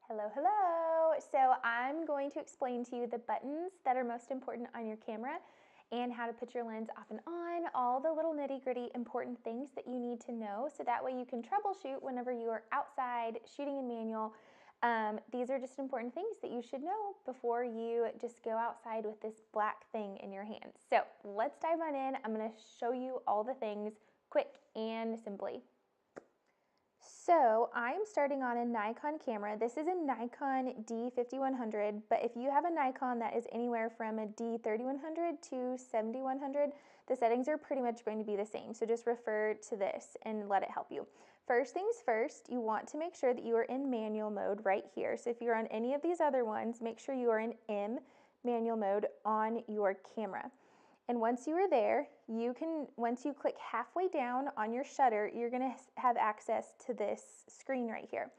Hello, hello. So I'm going to explain to you the buttons that are most important on your camera and how to put your lens off and on, all the little nitty-gritty important things that you need to know so that way you can troubleshoot whenever you are outside shooting in manual. These are just important things that you should know before you just go outside with this black thing in your hand. So let's dive on in. I'm going to show you all the things quick and simply. So I'm starting on a Nikon camera. This is a Nikon D5100, but if you have a Nikon that is anywhere from a D3100 to 7100, the settings are pretty much going to be the same. So just refer to this and let it help you. First things first, you want to make sure that you are in manual mode right here. So if you're on any of these other ones, make sure you are in M manual mode on your camera. And once you are there, once you click halfway down on your shutter, you're gonna have access to this screen right here.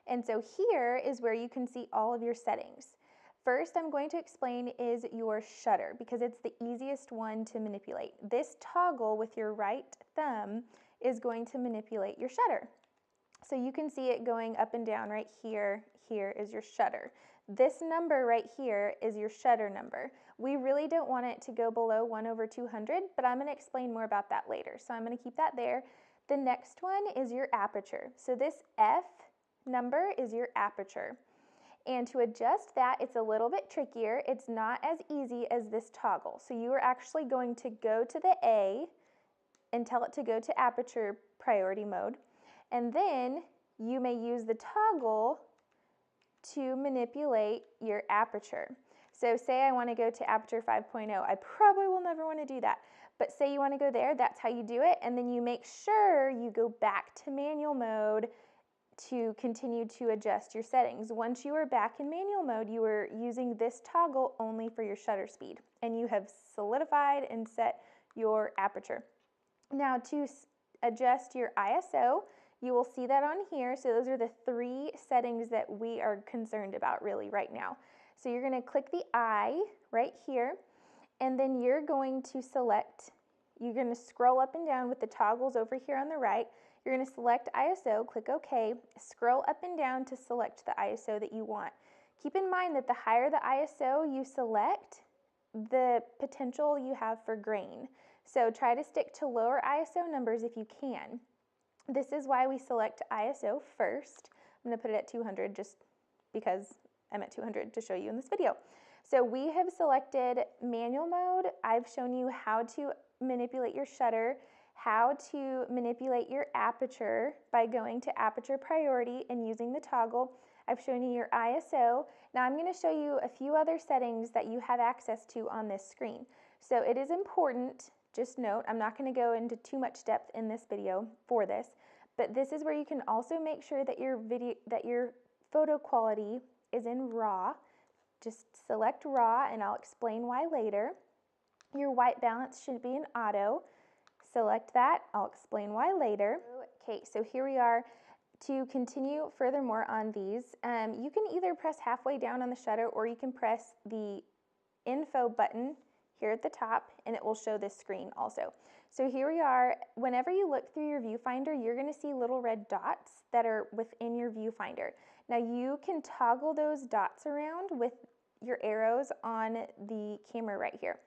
And so here is where you can see all of your settings. First, I'm going to explain is your shutter because it's the easiest one to manipulate. This toggle with your right thumb is going to manipulate your shutter. So you can see it going up and down right here. Here is your shutter. This number right here is your shutter number. We really don't want it to go below 1/200, but I'm going to explain more about that later. So I'm going to keep that there. The next one is your aperture. So this F number is your aperture. And to adjust that, it's a little bit trickier. It's not as easy as this toggle. So you are actually going to go to the A and tell it to go to aperture priority mode. And then you may use the toggle to manipulate your aperture. So say I want to go to aperture 5.0. I probably will never want to do that. But say you want to go there, that's how you do it. And then you make sure you go back to manual mode to continue to adjust your settings. Once you are back in manual mode, you are using this toggle only for your shutter speed. And you have solidified and set your aperture. Now to adjust your ISO, you will see that on here. So those are the 3 settings that we are concerned about really right now. So you're going to click the I right here, and then you're going to you're going to scroll up and down with the toggles over here on the right. You're going to select ISO, click OK, scroll up and down to select the ISO that you want. Keep in mind that the higher the ISO you select, the potential you have for grain. So try to stick to lower ISO numbers if you can. This is why we select ISO first. I'm going to put it at 200 just because I'm at 200 to show you in this video. So we have selected manual mode. I've shown you how to manipulate your shutter, how to manipulate your aperture by going to aperture priority and using the toggle. I've shown you your ISO. Now I'm going to show you a few other settings that you have access to on this screen. So it is important, just note, I'm not going to go into too much depth in this video for this, but this is where you can also make sure that your photo quality is in RAW. Just select RAW and I'll explain why later. Your white balance should be in auto. Select that, I'll explain why later. Okay, so here we are. To continue furthermore on these, you can either press halfway down on the shutter or you can press the info button here at the top and it will show this screen also. So here we are. Whenever you look through your viewfinder, you're going to see little red dots that are within your viewfinder. Now you can toggle those dots around with your arrows on the camera right here.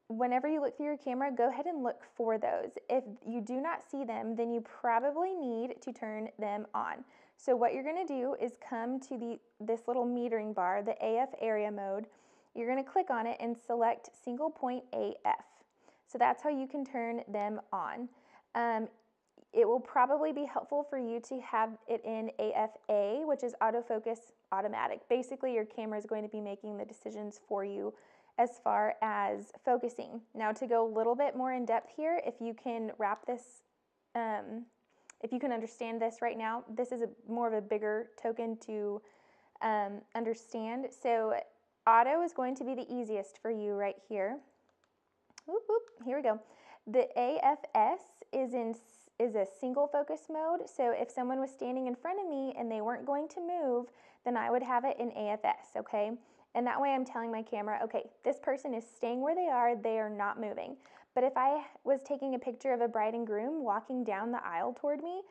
Whenever you look through your camera, go ahead and look for those. If you do not see them, then you probably need to turn them on. So what you're going to do is come to this little metering bar, the AF area mode. You're going to click on it and select single point AF. So that's how you can turn them on. It will probably be helpful for you to have it in AFA, which is autofocus automatic. Basically, your camera is going to be making the decisions for you as far as focusing. Now to go a little bit more in depth here, if you can wrap this, if you can understand this right now, this is more of a bigger token to understand. So auto is going to be the easiest for you right here. Whoop, whoop, here we go. The AFS is a single focus mode. So if someone was standing in front of me and they weren't going to move, then I would have it in AFS, okay? And that way I'm telling my camera, okay, this person is staying where they are not moving. But if I was taking a picture of a bride and groom walking down the aisle toward me,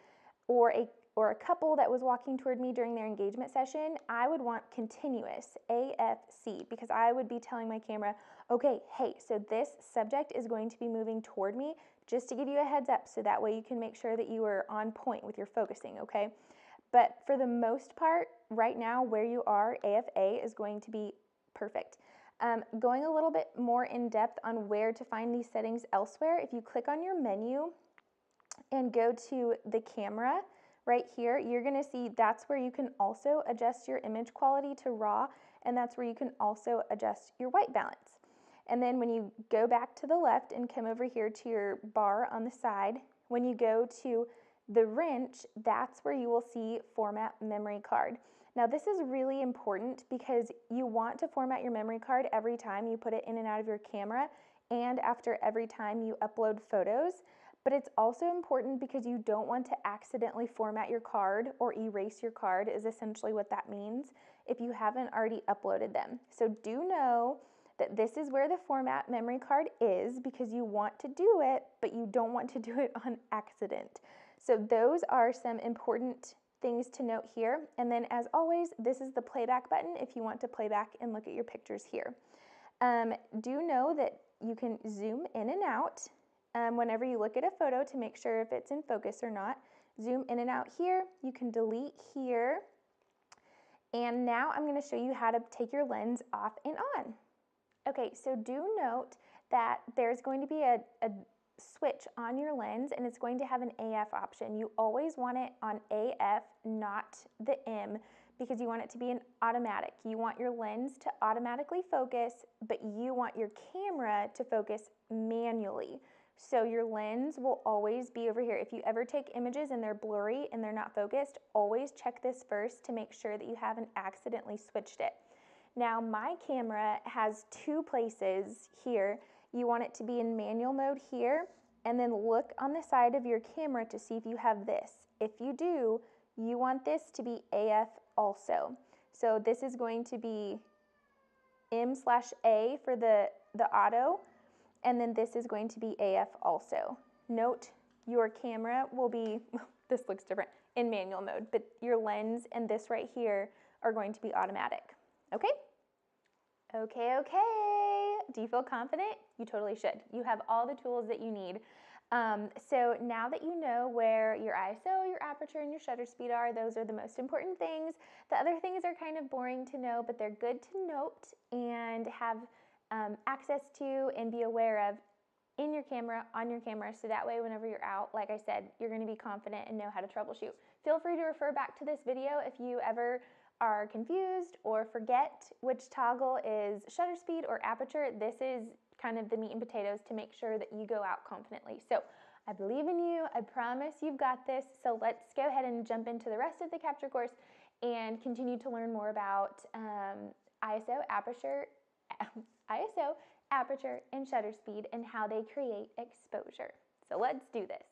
or or a couple that was walking toward me during their engagement session, I would want continuous, AFC, because I would be telling my camera, okay, hey, so this subject is going to be moving toward me, just to give you a heads up, so that way you can make sure that you are on point with your focusing, okay? But for the most part, right now where you are, AFA is going to be perfect. Going a little bit more in depth on where to find these settings elsewhere, if you click on your menu and go to the camera right here, you're going to see that's where you can also adjust your image quality to RAW, and that's where you can also adjust your white balance. And then when you go back to the left and come over here to your bar on the side, when you go to the wrench, that's where you will see format memory card. Now this is really important because you want to format your memory card every time you put it in and out of your camera and after every time you upload photos. But it's also important because you don't want to accidentally format your card or erase your card is essentially what that means if you haven't already uploaded them. So do know that this is where the format memory card is because you want to do it, but you don't want to do it on accident. So those are some important things to note here. And then as always, this is the playback button if you want to play back and look at your pictures here. Do know that you can zoom in and out whenever you look at a photo to make sure if it's in focus or not. Zoom in and out here. You can delete here. And now I'm going to show you how to take your lens off and on. Okay, so do note that there's going to be a switch on your lens and it's going to have an AF option. You always want it on AF, not the M, because you want it to be an automatic. You want your lens to automatically focus, but you want your camera to focus manually. So your lens will always be over here. If you ever take images and they're blurry and they're not focused, always check this first to make sure that you haven't accidentally switched it. Now my camera has two places here. You want it to be in manual mode here, and then look on the side of your camera to see if you have this. If you do, you want this to be AF also. So this is going to be M/A for the auto, and then this is going to be AF also. Note your camera will be, this looks different, in manual mode, but your lens and this right here are going to be automatic. Okay? Okay. Do you feel confident? You totally should. You have all the tools that you need. So now that you know where your ISO, your aperture, and your shutter speed are, those are the most important things. The other things are kind of boring to know, but they're good to note and have access to and be aware of in your camera, on your camera, so that way whenever you're out, like I said, you're going to be confident and know how to troubleshoot. Feel free to refer back to this video if you ever are confused or forget which toggle is shutter speed or aperture. This is kind of the meat and potatoes to make sure that you go out confidently. So I believe in you. I promise you've got this. So let's go ahead and jump into the rest of the capture course and continue to learn more about ISO, aperture, and shutter speed and how they create exposure. So let's do this.